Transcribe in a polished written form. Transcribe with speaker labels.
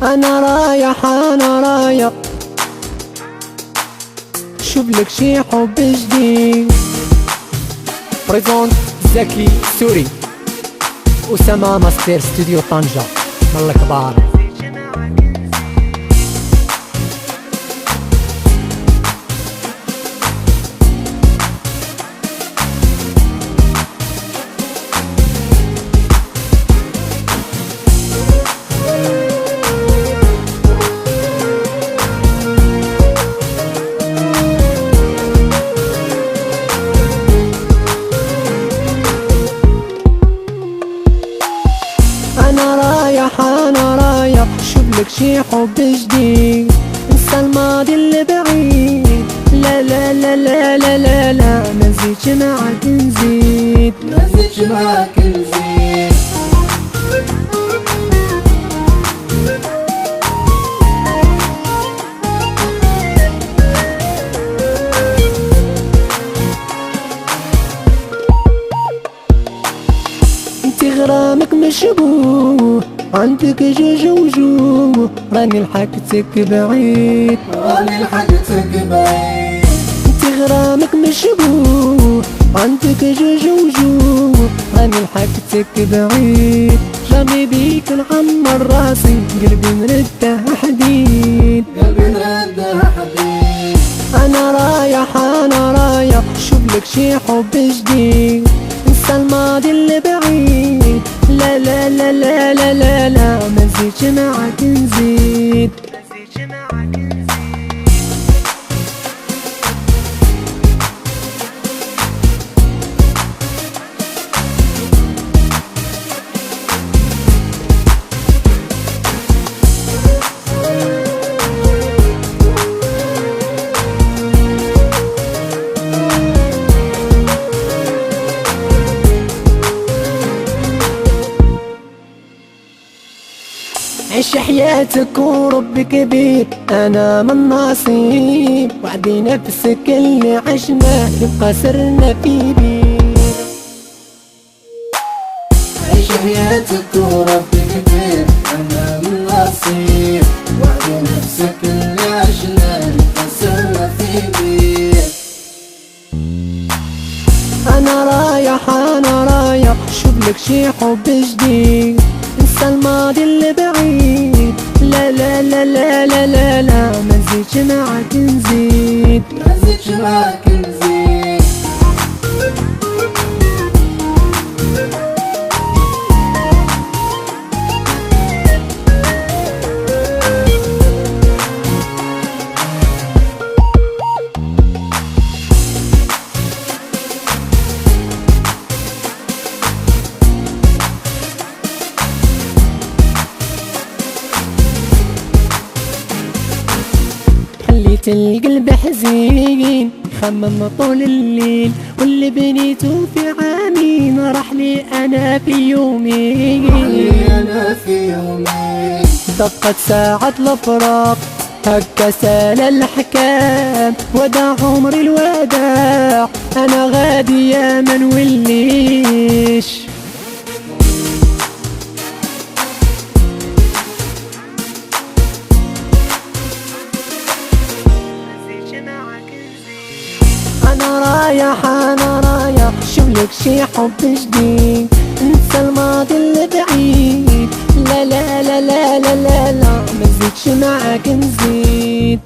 Speaker 1: انا رايح انا رايح شوف لك شي حب جديد. بريزونت زكي سوري، أسامة ماستر ستوديو طنجة من الكبار. انا رايح شوف لك شي حب جديد، انسى الماضي اللي بعيد. لا لا لا لا لا لا لا، ما نزيدش معاك نزيد،
Speaker 2: ما نزيدش معاك نزيد.
Speaker 1: انتي غرامك مشبوه، عندك جوج وجوه، راني لحقتك بعيد،
Speaker 2: راني لحقتك بعيد.
Speaker 1: انتي غرامك مشبوه، عندك جوج وجوه، راني لحقتك بعيد. رامي بيك نعمر راسي، قلبي نرده حديد،
Speaker 2: قلبي نرده حديد.
Speaker 1: انا رايح شوف لك شي حب جديد، انسى الماضي اللي بعيد. لا لا لا لا لا لا لا، ما نزيدش معاك نزيد. عيش حياتك ورب كبير، انا من نصيب، وعدي نفسك اللي عشناه يبقى سرنا في بير.
Speaker 2: عيش حياتك وربي كبير، انا من نصيب، وعدي نفسك اللي عشناه يبقى سرنا في بير.
Speaker 1: انا رايح شوف لك شي حب جديد، انسى الماضي اللي بعيد. لا لا لا لا لا لا لا، ما نزيدش معاك نزيد،
Speaker 2: ما نزيدش معاك نزيد.
Speaker 1: خليت القلب حزين خمم طول الليل، واللي بنيته في عامين راح لي انا في يومين.
Speaker 2: أنا في يومين
Speaker 1: دقت ساعة الفراق، هكا سال الحكام، وداع عمري الوداع، انا غادي يا من وليش. انا رايح شوف لك شي حب جديد، انسى الماضي اللي بعيد. لا لا لا لا لا لا لا، ما نزيدش معاك نزيد.